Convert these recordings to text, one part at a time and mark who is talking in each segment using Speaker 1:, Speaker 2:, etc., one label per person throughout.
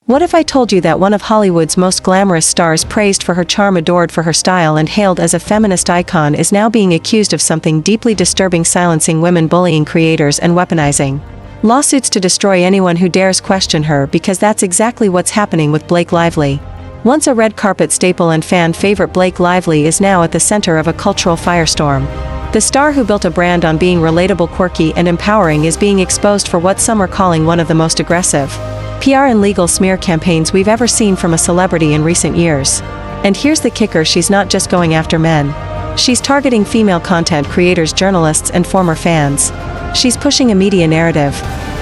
Speaker 1: What if I told you that one of Hollywood's most glamorous stars, praised for her charm, adored for her style, and hailed as a feminist icon, is now being accused of something deeply disturbing: silencing women, bullying creators, and weaponizing lawsuits to destroy anyone who dares question her? Because that's exactly what's happening with Blake Lively. Once a red carpet staple and fan favorite, Blake Lively is now at the center of a cultural firestorm. The star, who built a brand on being relatable, quirky, and empowering, is being exposed for what some are calling one of the most aggressive PR and legal smear campaigns we've ever seen from a celebrity in recent years. And here's the kicker: she's not just going after men. She's targeting female content creators, journalists, and former fans. She's pushing a media narrative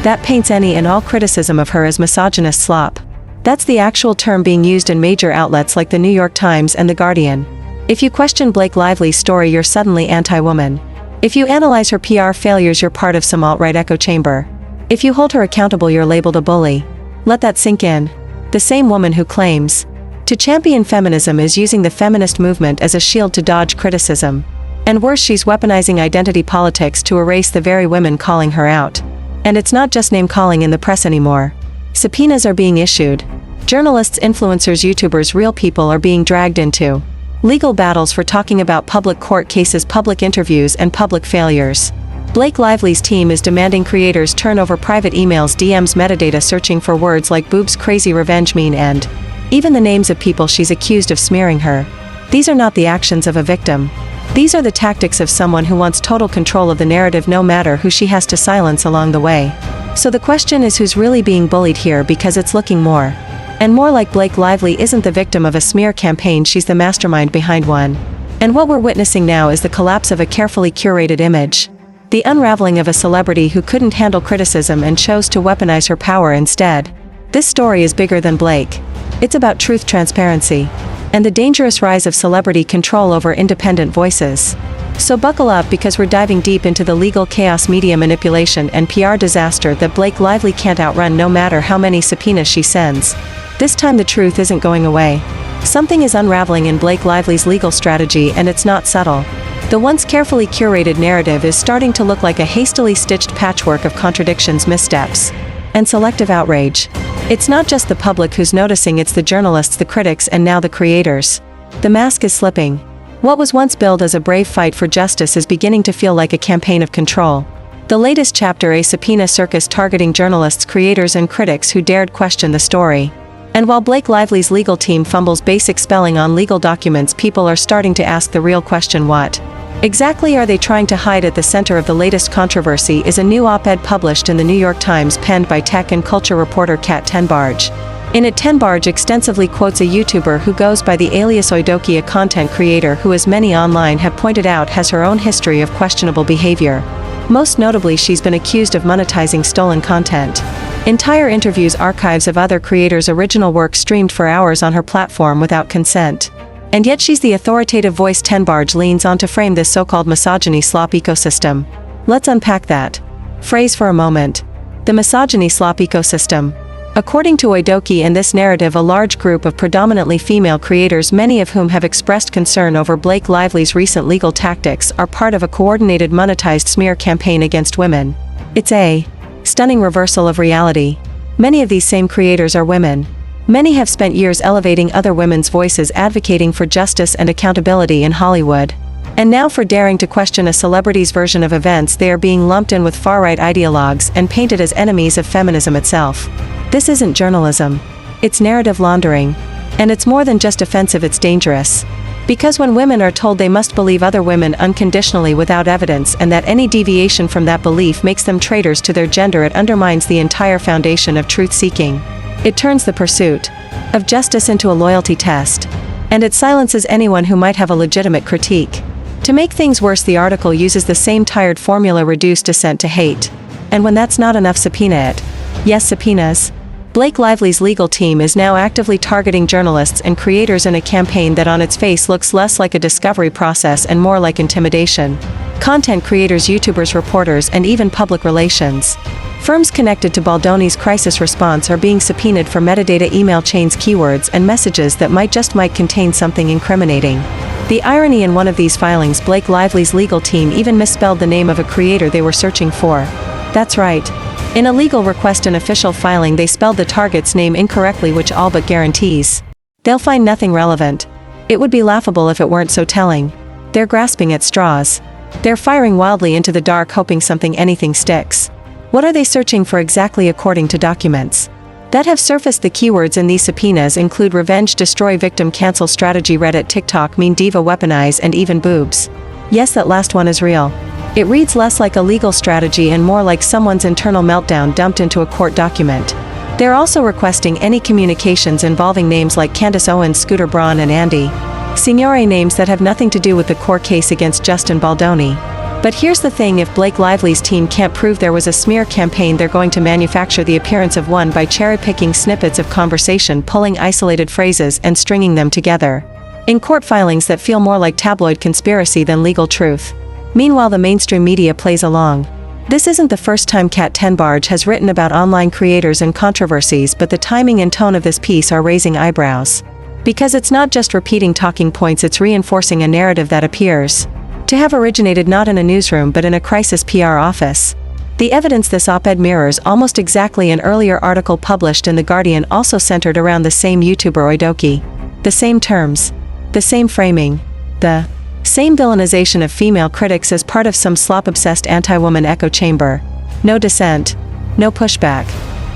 Speaker 1: that paints any and all criticism of her as misogynist slop. That's the actual term being used in major outlets like the New York Times and The Guardian. If you question Blake Lively's story, you're suddenly anti-woman. If you analyze her PR failures, you're part of some alt-right echo chamber. If you hold her accountable, you're labeled a bully. Let that sink in. The same woman who claims to champion feminism is using the feminist movement as a shield to dodge criticism. And worse, she's weaponizing identity politics to erase the very women calling her out. And it's not just name-calling in the press anymore. Subpoenas are being issued. Journalists, influencers, YouTubers, real people are being dragged into legal battles for talking about public court cases, public interviews, and public failures. Blake Lively's team is demanding creators turn over private emails, DMs, metadata, searching for words like boobs, crazy, revenge, mean, and even the names of people she's accused of smearing her. These are not the actions of a victim. These are the tactics of someone who wants total control of the narrative, no matter who she has to silence along the way. So the question is, who's really being bullied here? Because it's looking more and more like Blake Lively isn't the victim of a smear campaign, she's the mastermind behind one. And what we're witnessing now is the collapse of a carefully curated image. The unraveling of a celebrity who couldn't handle criticism and chose to weaponize her power instead. This story is bigger than Blake. It's about truth, transparency, and the dangerous rise of celebrity control over independent voices. So buckle up, because we're diving deep into the legal chaos, media manipulation, and PR disaster that Blake Lively can't outrun no matter how many subpoenas she sends. This time the truth isn't going away. Something is unraveling in Blake Lively's legal strategy, and it's not subtle. The once carefully curated narrative is starting to look like a hastily stitched patchwork of contradictions, missteps, and selective outrage. It's not just the public who's noticing, it's the journalists, the critics, and now the creators. The mask is slipping. What was once billed as a brave fight for justice is beginning to feel like a campaign of control. The latest chapter, a subpoena circus targeting journalists, creators, and critics who dared question the story. And while Blake Lively's legal team fumbles basic spelling on legal documents, people are starting to ask the real question: what exactly are they trying to hide? At the center of the latest controversy is a new op-ed published in the New York Times, penned by tech and culture reporter Kat Tenbarge. In it, Tenbarge extensively quotes a YouTuber who goes by the alias Oidoki, a content creator who, as many online have pointed out, has her own history of questionable behavior. Most notably, she's been accused of monetizing stolen content. Entire interviews, archives of other creators' original work streamed for hours on her platform without consent. And yet she's the authoritative voice Tenbarge leans on to frame this so-called misogyny slop ecosystem. Let's unpack that phrase for a moment. The misogyny slop ecosystem. According to Oidoki and this narrative, a large group of predominantly female creators, many of whom have expressed concern over Blake Lively's recent legal tactics, are part of a coordinated monetized smear campaign against women. It's a stunning reversal of reality. Many of these same creators are women. Many have spent years elevating other women's voices, advocating for justice and accountability in Hollywood. And now, for daring to question a celebrity's version of events, they are being lumped in with far-right ideologues and painted as enemies of feminism itself. This isn't journalism. It's narrative laundering. And it's more than just offensive, it's dangerous. Because when women are told they must believe other women unconditionally without evidence, and that any deviation from that belief makes them traitors to their gender, it undermines the entire foundation of truth-seeking. It turns the pursuit of justice into a loyalty test. And it silences anyone who might have a legitimate critique. To make things worse, the article uses the same tired formula: reduce dissent to hate. And when that's not enough, subpoena it. Yes, subpoenas. Blake Lively's legal team is now actively targeting journalists and creators in a campaign that on its face looks less like a discovery process and more like intimidation. Content creators, YouTubers, reporters, and even public relations firms connected to Baldoni's crisis response are being subpoenaed for metadata, email chains, keywords, and messages that might contain something incriminating. The irony: in one of these filings, Blake Lively's legal team even misspelled the name of a creator they were searching for. That's right. In a legal request and official filing they spelled the target's name incorrectly, which all but guarantees they'll find nothing relevant. It would be laughable if it weren't so telling. They're grasping at straws. They're firing wildly into the dark, hoping anything sticks. What are they searching for exactly? According to documents that have surfaced, the keywords in these subpoenas include revenge, destroy, victim, cancel, strategy, Reddit, TikTok, meme, diva, weaponize, and even boobs. Yes, that last one is real. It reads less like a legal strategy and more like someone's internal meltdown dumped into a court document. They're also requesting any communications involving names like Candace Owens, Scooter Braun, and Andy Signore, names that have nothing to do with the core case against Justin Baldoni. But here's the thing: if Blake Lively's team can't prove there was a smear campaign, they're going to manufacture the appearance of one by cherry-picking snippets of conversation, pulling isolated phrases and stringing them together in court filings that feel more like tabloid conspiracy than legal truth. Meanwhile, the mainstream media plays along. This isn't the first time Kat Tenbarge has written about online creators and controversies, but the timing and tone of this piece are raising eyebrows. Because it's not just repeating talking points, it's reinforcing a narrative that appears to have originated not in a newsroom but in a crisis PR office. The evidence this op-ed mirrors almost exactly an earlier article published in The Guardian, also centered around the same YouTuber Oidoki. The same terms, the same framing, the same villainization of female critics as part of some slop-obsessed anti-woman echo chamber. No dissent, no pushback,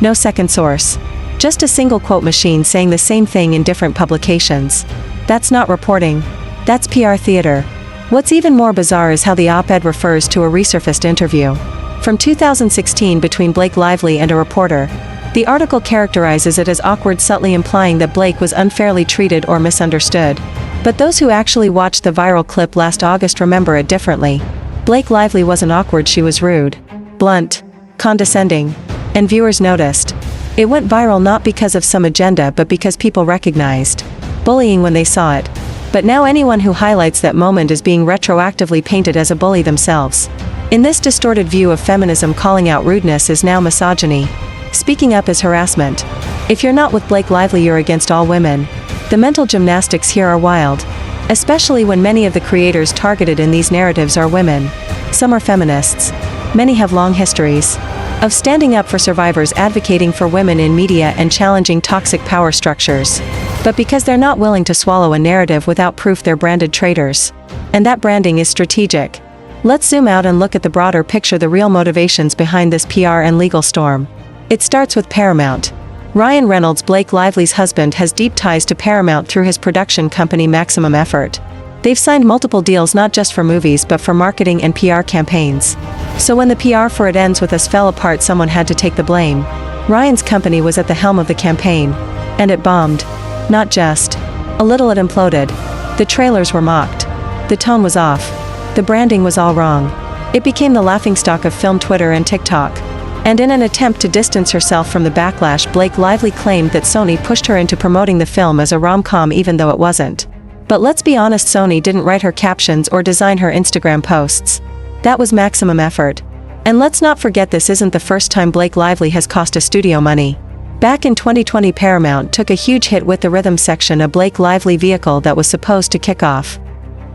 Speaker 1: no second source. Just a single quote machine saying the same thing in different publications. That's not reporting. That's PR theater. What's even more bizarre is how the op-ed refers to a resurfaced interview from 2016 between Blake Lively and a reporter. The article characterizes it as awkward, subtly implying that Blake was unfairly treated or misunderstood. But those who actually watched the viral clip last August remember it differently. Blake Lively wasn't awkward, she was rude, blunt, condescending, and viewers noticed. It went viral not because of some agenda but because people recognized bullying when they saw it. But now anyone who highlights that moment is being retroactively painted as a bully themselves. In this distorted view of feminism, calling out rudeness is now misogyny. Speaking up is harassment. If you're not with Blake Lively, you're against all women. The mental gymnastics here are wild. Especially when many of the creators targeted in these narratives are women. Some are feminists. Many have long histories of standing up for survivors, advocating for women in media, and challenging toxic power structures. But because they're not willing to swallow a narrative without proof, they're branded traitors. And that branding is strategic. Let's zoom out and look at the broader picture, the real motivations behind this PR and legal storm. It starts with Paramount. Ryan Reynolds, Blake Lively's husband, has deep ties to Paramount through his production company Maximum Effort. They've signed multiple deals not just for movies but for marketing and PR campaigns. So when the PR for It Ends With Us fell apart, someone had to take the blame. Ryan's company was at the helm of the campaign. And it bombed. Not just a little, it imploded. The trailers were mocked. The tone was off. The branding was all wrong. It became the laughingstock of film Twitter and TikTok. And in an attempt to distance herself from the backlash, Blake Lively claimed that Sony pushed her into promoting the film as a rom-com even though it wasn't. But let's be honest, Sony didn't write her captions or design her Instagram posts. That was Maximum Effort. And let's not forget, this isn't the first time Blake Lively has cost a studio money. Back in 2020, Paramount took a huge hit with the Rhythm section, a Blake Lively vehicle that was supposed to kick off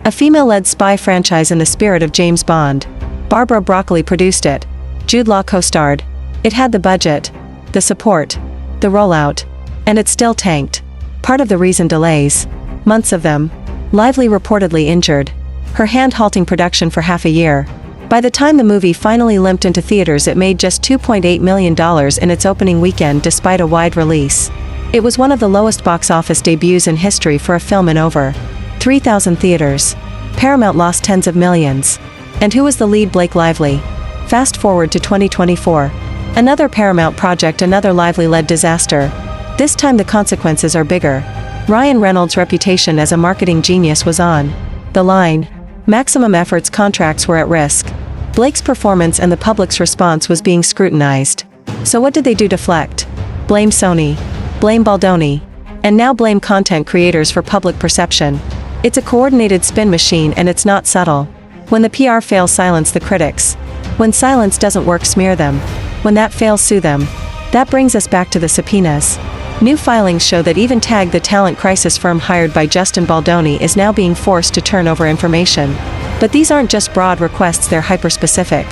Speaker 1: a female-led spy franchise in the spirit of James Bond. Barbara Broccoli produced it. Jude Law co-starred. It had the budget, the support, the rollout, and it still tanked. Part of the reason: delays. Months of them. Lively reportedly injured her hand, halting production for half a year. By the time the movie finally limped into theaters, it made just $2.8 million in its opening weekend despite a wide release. It was one of the lowest box office debuts in history for a film in over 3,000 theaters. Paramount lost tens of millions. And who was the lead? Blake Lively. Fast forward to 2024. Another Paramount project, another Lively-led disaster. This time the consequences are bigger. Ryan Reynolds' reputation as a marketing genius was on the line. Maximum Effort's contracts were at risk. Blake's performance and the public's response was being scrutinized. So what did they do? Deflect. Blame Sony. Blame Baldoni. And now blame content creators for public perception. It's a coordinated spin machine, and it's not subtle. When the PR fails, silence the critics. When silence doesn't work, smear them. When that fails, sue them. That brings us back to the subpoenas. New filings show that even TAG, the talent crisis firm hired by Justin Baldoni, is now being forced to turn over information. But these aren't just broad requests, they're hyper-specific.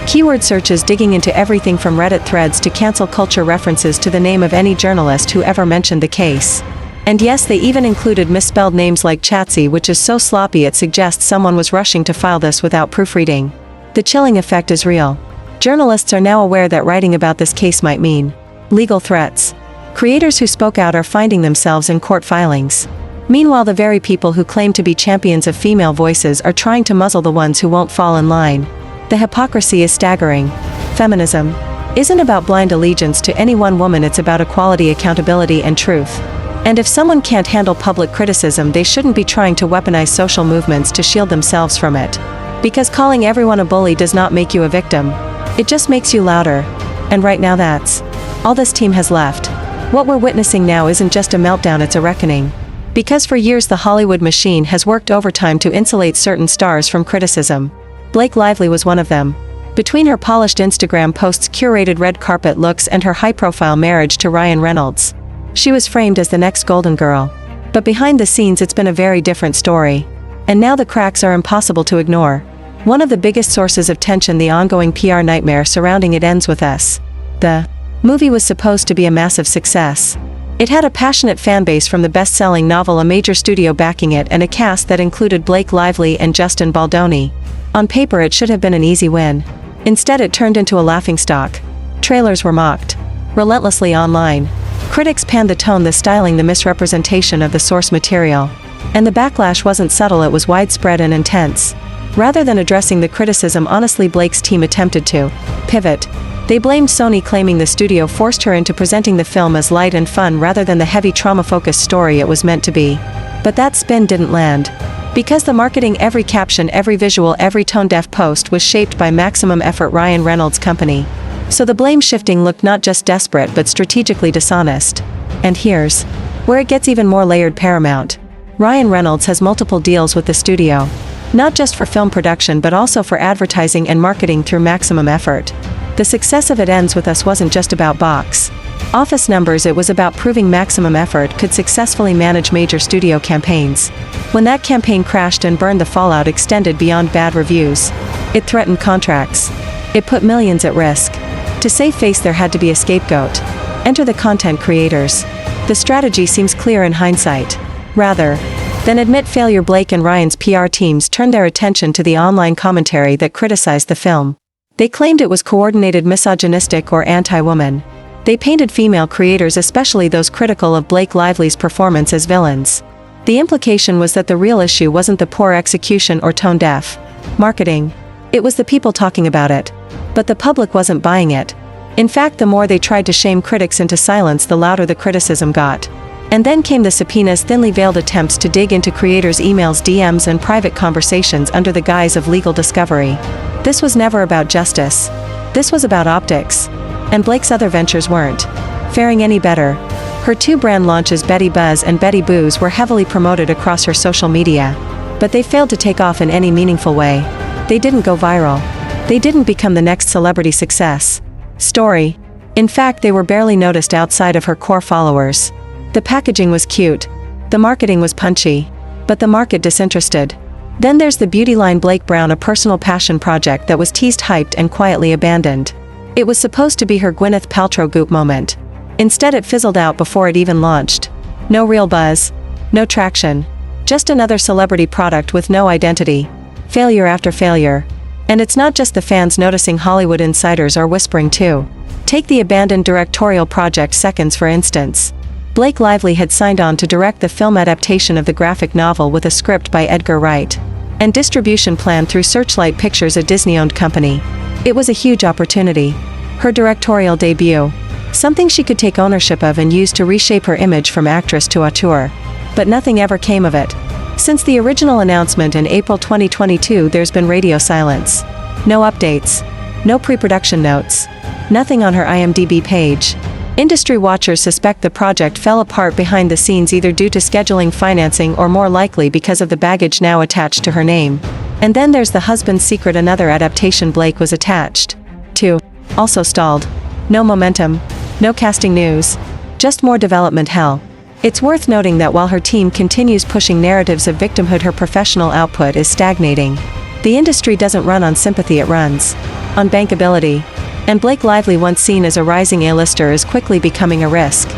Speaker 1: Keyword searches digging into everything from Reddit threads to cancel culture references to the name of any journalist who ever mentioned the case. And yes, they even included misspelled names like Chatsy, which is so sloppy it suggests someone was rushing to file this without proofreading. The chilling effect is real. Journalists are now aware that writing about this case might mean legal threats. Creators who spoke out are finding themselves in court filings. Meanwhile, the very people who claim to be champions of female voices are trying to muzzle the ones who won't fall in line. The hypocrisy is staggering. Feminism isn't about blind allegiance to any one woman, it's about equality, accountability, and truth. And if someone can't handle public criticism, they shouldn't be trying to weaponize social movements to shield themselves from it. Because calling everyone a bully does not make you a victim. It just makes you louder. And right now that's all this team has left. What we're witnessing now isn't just a meltdown, it's a reckoning. Because for years the Hollywood machine has worked overtime to insulate certain stars from criticism. Blake Lively was one of them. Between her polished Instagram posts, curated red carpet looks, and her high-profile marriage to Ryan Reynolds, she was framed as the next golden girl. But behind the scenes it's been a very different story. And now the cracks are impossible to ignore. One of the biggest sources of tension, the ongoing PR nightmare surrounding It Ends With Us. The movie was supposed to be a massive success. It had a passionate fanbase from the best-selling novel, a major studio backing it, and a cast that included Blake Lively and Justin Baldoni. On paper it should have been an easy win. Instead it turned into a laughingstock. Trailers were mocked relentlessly online. Critics panned the tone, the styling, the misrepresentation of the source material. And the backlash wasn't subtle, it was widespread and intense. Rather than addressing the criticism honestly, Blake's team attempted to pivot. They blamed Sony, claiming the studio forced her into presenting the film as light and fun rather than the heavy trauma-focused story it was meant to be. But that spin didn't land. Because the marketing, every caption, every visual, every tone-deaf post was shaped by Maximum Effort, Ryan Reynolds' company. So the blame shifting looked not just desperate but strategically dishonest. And here's where it gets even more layered. Paramount. Ryan Reynolds has multiple deals with the studio. Not just for film production but also for advertising and marketing through Maximum Effort. The success of It Ends With Us wasn't just about box office numbers, it was about proving Maximum Effort could successfully manage major studio campaigns. When that campaign crashed and burned, the fallout extended beyond bad reviews. It threatened contracts. It put millions at risk. To save face there had to be a scapegoat. Enter the content creators. The strategy seems clear in hindsight. Rather than admit failure, Blake and Ryan's PR teams turned their attention to the online commentary that criticized the film. They claimed it was coordinated, misogynistic, or anti-woman. They painted female creators, especially those critical of Blake Lively's performance, as villains. The implication was that the real issue wasn't the poor execution or tone-deaf marketing. It was the people talking about it. But the public wasn't buying it. In fact, the more they tried to shame critics into silence, the louder the criticism got. And then came the subpoenas, thinly veiled attempts to dig into creators' emails, DMs, and private conversations under the guise of legal discovery. This was never about justice. This was about optics. And Blake's other ventures weren't faring any better. Her two brand launches, Betty Buzz and Betty Booze, were heavily promoted across her social media. But they failed to take off in any meaningful way. They didn't go viral. They didn't become the next celebrity success story. In fact, they were barely noticed outside of her core followers. The packaging was cute. The marketing was punchy. But the market disinterested. Then there's the beauty line Blake Brown, a personal passion project that was teased, hyped, and quietly abandoned. It was supposed to be her Gwyneth Paltrow Goop moment. Instead it fizzled out before it even launched. No real buzz. No traction. Just another celebrity product with no identity. Failure after failure. And it's not just the fans noticing, Hollywood insiders are whispering too. Take the abandoned directorial project Seconds for instance. Blake Lively had signed on to direct the film adaptation of the graphic novel with a script by Edgar Wright. And distribution planned through Searchlight Pictures, a Disney-owned company. It was a huge opportunity. Her directorial debut. Something she could take ownership of and use to reshape her image from actress to auteur. But nothing ever came of it. Since the original announcement in April 2022, there's been radio silence. No updates. No pre-production notes. Nothing on her IMDb page. Industry watchers suspect the project fell apart behind the scenes, either due to scheduling, financing, or more likely because of the baggage now attached to her name. And then there's The Husband's Secret, another adaptation Blake was attached to. Also stalled. No momentum. No casting news. Just more development hell. It's worth noting that while her team continues pushing narratives of victimhood, her professional output is stagnating. The industry doesn't run on sympathy, it runs on bankability. And Blake Lively, once seen as a rising A-lister, is quickly becoming a risk.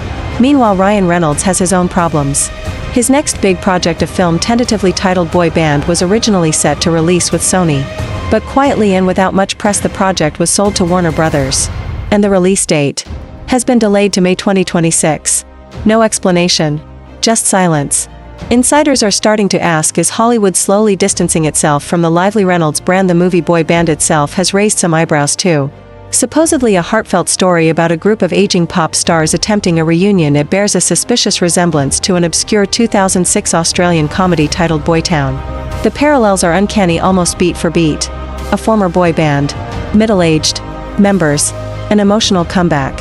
Speaker 1: Meanwhile, Ryan Reynolds has his own problems. His next big project, a film tentatively titled Boy Band, was originally set to release with Sony. But quietly and without much press, the project was sold to Warner Brothers. And the release date has been delayed to May 2026. No explanation. Just silence. Insiders are starting to ask, is Hollywood slowly distancing itself from the Lively Reynolds brand? The movie Boy Band itself has raised some eyebrows too. Supposedly a heartfelt story about a group of aging pop stars attempting a reunion, it bears a suspicious resemblance to an obscure 2006 Australian comedy titled Boytown. The parallels are uncanny, almost beat for beat. A former boy band, middle-aged members, an emotional comeback.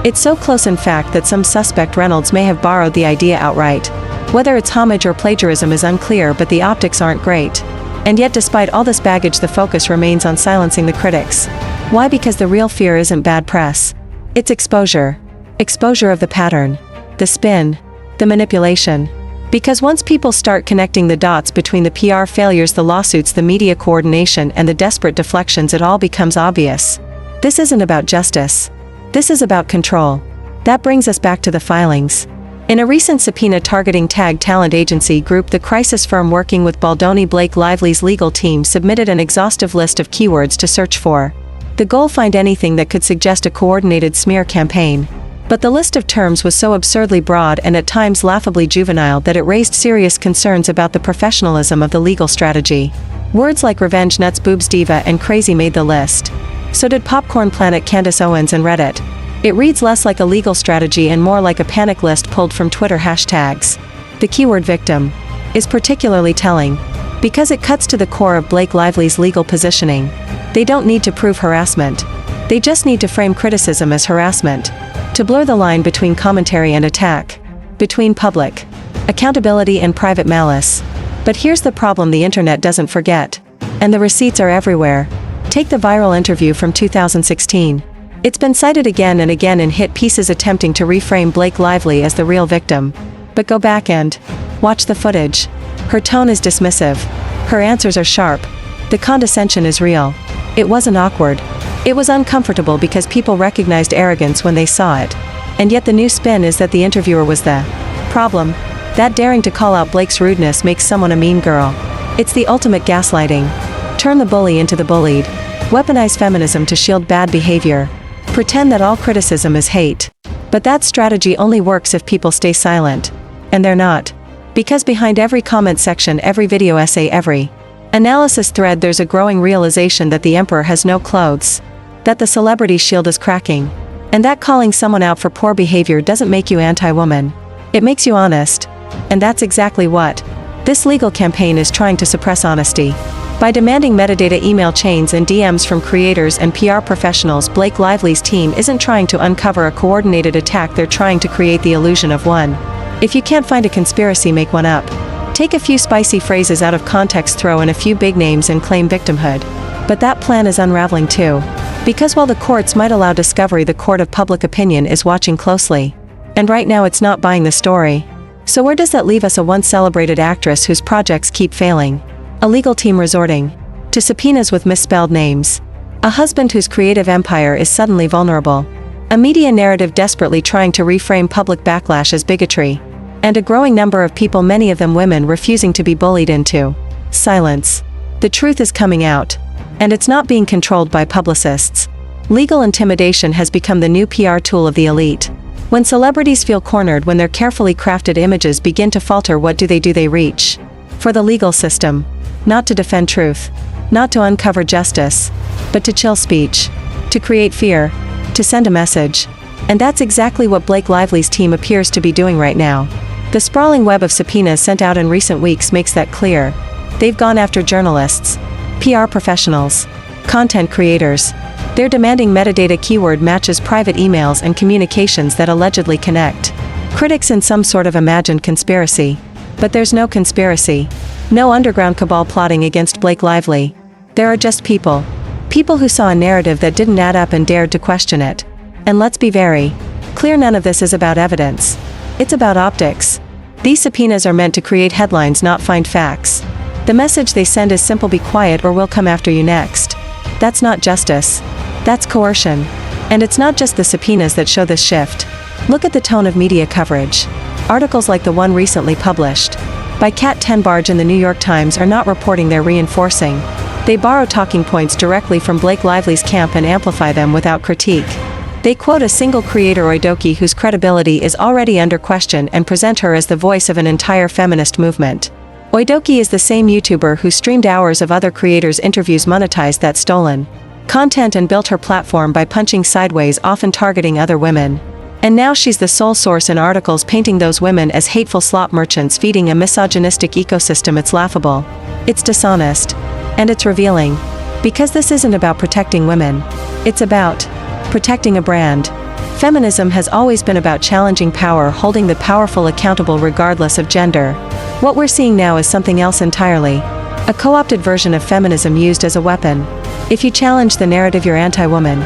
Speaker 1: It's so close, in fact, that some suspect Reynolds may have borrowed the idea outright. Whether it's homage or plagiarism is unclear, but the optics aren't great. And yet, despite all this baggage, the focus remains on silencing the critics. Why? Because the real fear isn't bad press. It's exposure. Exposure of the pattern, the spin, the manipulation. Because once people start connecting the dots between the PR failures, the lawsuits, the media coordination, and the desperate deflections, it all becomes obvious. This isn't about justice. This is about control. That brings us back to the filings. In a recent subpoena targeting Tag Talent Agency Group, the crisis firm working with Baldoni, Blake Lively's legal team submitted an exhaustive list of keywords to search for. The goal: find anything that could suggest a coordinated smear campaign. But the list of terms was so absurdly broad and at times laughably juvenile that it raised serious concerns about the professionalism of the legal strategy. Words like revenge nuts, boobs, diva, and crazy made the list. So did Popcorn Planet, Candace Owens, and Reddit. It reads less like a legal strategy and more like a panic list pulled from Twitter hashtags. The keyword victim is particularly telling, because it cuts to the core of Blake Lively's legal positioning. They don't need to prove harassment. They just need to frame criticism as harassment. To blur the line between commentary and attack. Between public accountability and private malice. But here's the problem: the internet doesn't forget. And the receipts are everywhere. Take the viral interview from 2016. It's been cited again and again in hit pieces attempting to reframe Blake Lively as the real victim. But go back and watch the footage. Her tone is dismissive. Her answers are sharp. The condescension is real. It wasn't awkward. It was uncomfortable because people recognized arrogance when they saw it. And yet the new spin is that the interviewer was the problem. That daring to call out Blake's rudeness makes someone a mean girl. It's the ultimate gaslighting. Turn the bully into the bullied. Weaponize feminism to shield bad behavior. Pretend that all criticism is hate. But that strategy only works if people stay silent. And they're not. Because behind every comment section, every video essay, every analysis thread, there's a growing realization that the emperor has no clothes. That the celebrity shield is cracking. And that calling someone out for poor behavior doesn't make you anti-woman. It makes you honest. And that's exactly what this legal campaign is trying to suppress: honesty. By demanding metadata, email chains, and DMs from creators and PR professionals, Blake Lively's team isn't trying to uncover a coordinated attack, they're trying to create the illusion of one. If you can't find a conspiracy, make one up. Take a few spicy phrases out of context, throw in a few big names, and claim victimhood. But that plan is unraveling too. Because while the courts might allow discovery, the court of public opinion is watching closely. And right now it's not buying the story. So where does that leave us? A once celebrated actress whose projects keep failing. A legal team resorting to subpoenas with misspelled names. A husband whose creative empire is suddenly vulnerable. A media narrative desperately trying to reframe public backlash as bigotry. And a growing number of people, many of them women, refusing to be bullied into silence. The truth is coming out. And it's not being controlled by publicists. Legal intimidation has become the new PR tool of the elite. When celebrities feel cornered, when their carefully crafted images begin to falter, what do? They reach for the legal system. Not to defend truth. Not to uncover justice. But to chill speech. To create fear. To send a message. And that's exactly what Blake Lively's team appears to be doing right now. The sprawling web of subpoenas sent out in recent weeks makes that clear. They've gone after journalists, PR professionals, content creators. They're demanding metadata, keyword matches, private emails, and communications that allegedly connect critics in some sort of imagined conspiracy. But there's no conspiracy. No underground cabal plotting against Blake Lively. There are just people. People who saw a narrative that didn't add up and dared to question it. And let's be very clear, none of this is about evidence. It's about optics. These subpoenas are meant to create headlines, not find facts. The message they send is simple: be quiet or we'll come after you next. That's not justice. That's coercion. And it's not just the subpoenas that show this shift. Look at the tone of media coverage. Articles like the one recently published by Kat Tenbarge in the New York Times are not reporting, they're reinforcing. They borrow talking points directly from Blake Lively's camp and amplify them without critique. They quote a single creator, Oidoki, whose credibility is already under question, and present her as the voice of an entire feminist movement. Oidoki is the same YouTuber who streamed hours of other creators' interviews, monetized that stolen content, and built her platform by punching sideways, often targeting other women. And now she's the sole source in articles painting those women as hateful slop merchants feeding a misogynistic ecosystem. It's laughable. It's dishonest. And it's revealing. Because this isn't about protecting women. It's about protecting a brand. Feminism has always been about challenging power, holding the powerful accountable regardless of gender. What we're seeing now is something else entirely. A co-opted version of feminism used as a weapon. If you challenge the narrative, you're anti-woman.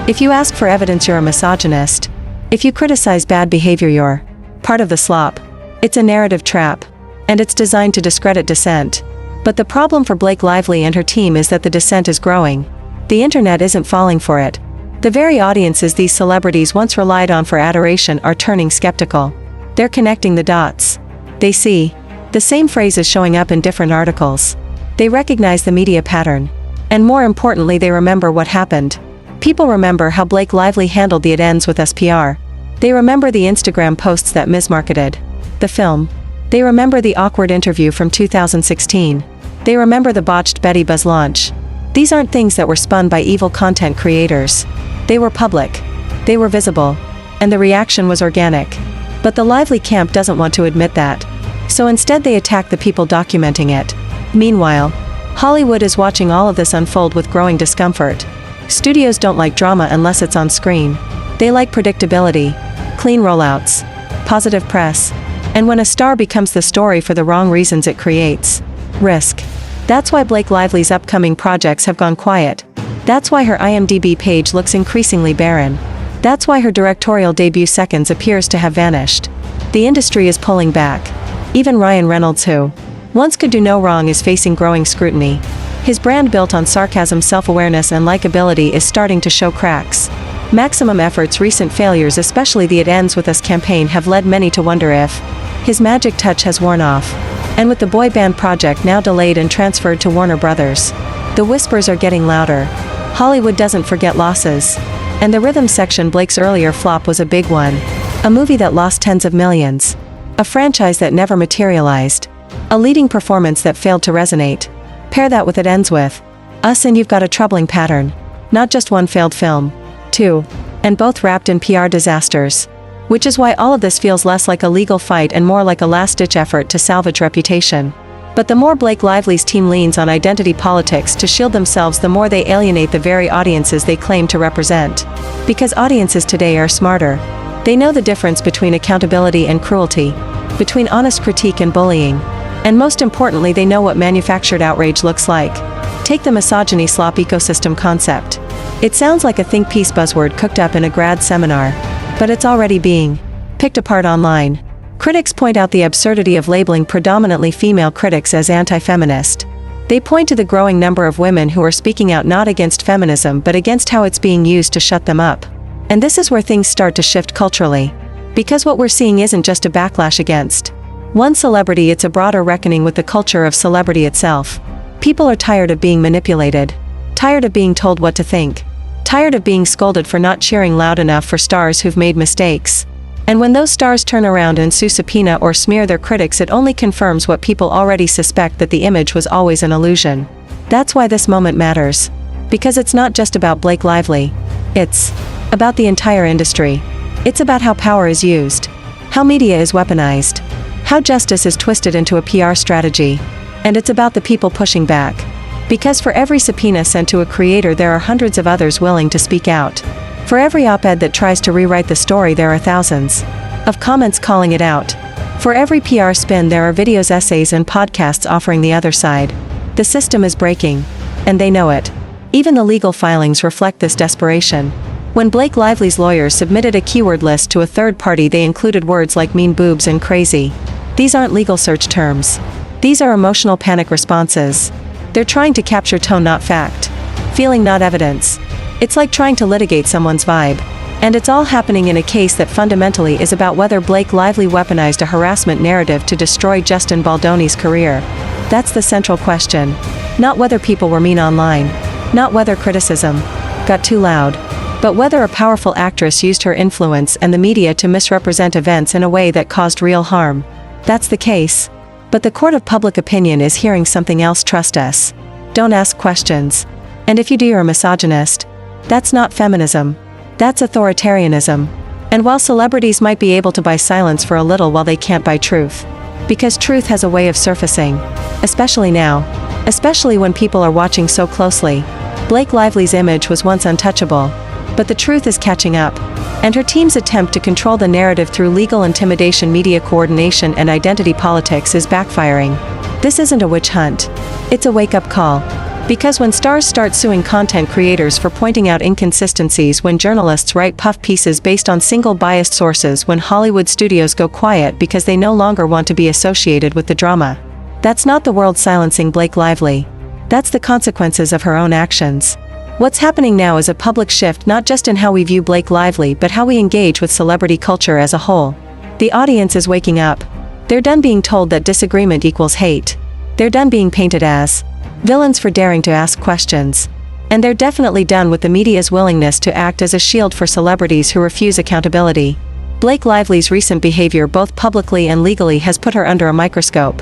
Speaker 1: If you ask for evidence, you're a misogynist. If you criticize bad behavior, you're part of the slop. It's a narrative trap. And it's designed to discredit dissent. But the problem for Blake Lively and her team is that the dissent is growing. The internet isn't falling for it. The very audiences these celebrities once relied on for adoration are turning skeptical. They're connecting the dots. They see the same phrases showing up in different articles. They recognize the media pattern. And more importantly, they remember what happened. People remember how Blake Lively handled the "it ends with us" PR. They remember the Instagram posts that mismarketed the film. They remember the awkward interview from 2016. They remember the botched Betty Buzz launch. These aren't things that were spun by evil content creators. They were public. They were visible. And the reaction was organic. But the Lively camp doesn't want to admit that. So instead they attack the people documenting it. Meanwhile, Hollywood is watching all of this unfold with growing discomfort. Studios don't like drama unless it's on screen. They like predictability, clean rollouts, positive press. And when a star becomes the story for the wrong reasons, it creates risk. That's why Blake Lively's upcoming projects have gone quiet. That's why her IMDb page looks increasingly barren. That's why her directorial debut Seconds appears to have vanished. The industry is pulling back. Even Ryan Reynolds, who once could do no wrong, is facing growing scrutiny. His brand, built on sarcasm, self-awareness, and likability, is starting to show cracks. Maximum Effort's recent failures, especially the "It Ends With Us" campaign, have led many to wonder if his magic touch has worn off. And with the boy band project now delayed and transferred to Warner Brothers, the whispers are getting louder. Hollywood doesn't forget losses. And the rhythm section, Blake's earlier flop, was a big one. A movie that lost tens of millions. A franchise that never materialized. A leading performance that failed to resonate. Pair that with "It Ends With Us" and you've got a troubling pattern. Not just one failed film. Two. And both wrapped in PR disasters. Which is why all of this feels less like a legal fight and more like a last-ditch effort to salvage reputation. But the more Blake Lively's team leans on identity politics to shield themselves, the more they alienate the very audiences they claim to represent. Because audiences today are smarter. They know the difference between accountability and cruelty. Between honest critique and bullying. And most importantly, they know what manufactured outrage looks like. Take the misogyny slop ecosystem concept. It sounds like a think piece buzzword cooked up in a grad seminar. But it's already being picked apart online. Critics point out the absurdity of labeling predominantly female critics as anti-feminist. They point to the growing number of women who are speaking out not against feminism but against how it's being used to shut them up. And this is where things start to shift culturally. Because what we're seeing isn't just a backlash against one celebrity, it's a broader reckoning with the culture of celebrity itself. People are tired of being manipulated. Tired of being told what to think. Tired of being scolded for not cheering loud enough for stars who've made mistakes. And when those stars turn around and sue, subpoena, or smear their critics, it only confirms what people already suspect, that the image was always an illusion. That's why this moment matters. Because it's not just about Blake Lively. It's about the entire industry. It's about how power is used. How media is weaponized. How justice is twisted into a PR strategy. And it's about the people pushing back. Because for every subpoena sent to a creator, there are hundreds of others willing to speak out. For every op-ed that tries to rewrite the story, there are thousands of comments calling it out. For every PR spin, there are videos, essays, and podcasts offering the other side. The system is breaking. And they know it. Even the legal filings reflect this desperation. When Blake Lively's lawyers submitted a keyword list to a third party, they included words like mean, boobs, and crazy. These aren't legal search terms. These are emotional panic responses. They're trying to capture tone, not fact. Feeling, not evidence. It's like trying to litigate someone's vibe. And it's all happening in a case that fundamentally is about whether Blake Lively weaponized a harassment narrative to destroy Justin Baldoni's career. That's the central question. Not whether people were mean online. Not whether criticism got too loud. But whether a powerful actress used her influence and the media to misrepresent events in a way that caused real harm. That's the case. But the court of public opinion is hearing something else. Trust us. Don't ask questions. And if you do, you're a misogynist. That's not feminism. That's authoritarianism. And while celebrities might be able to buy silence for a little, while they can't buy truth. Because truth has a way of surfacing. Especially now. Especially when people are watching so closely. Blake Lively's image was once untouchable. But the truth is catching up. And her team's attempt to control the narrative through legal intimidation, media coordination, and identity politics is backfiring. This isn't a witch hunt. It's a wake-up call. Because when stars start suing content creators for pointing out inconsistencies, when journalists write puff pieces based on single biased sources, when Hollywood studios go quiet because they no longer want to be associated with the drama. That's not the world silencing Blake Lively. That's the consequences of her own actions. What's happening now is a public shift, not just in how we view Blake Lively, but how we engage with celebrity culture as a whole. The audience is waking up. They're done being told that disagreement equals hate. They're done being painted as villains for daring to ask questions. And they're definitely done with the media's willingness to act as a shield for celebrities who refuse accountability. Blake Lively's recent behavior, both publicly and legally, has put her under a microscope.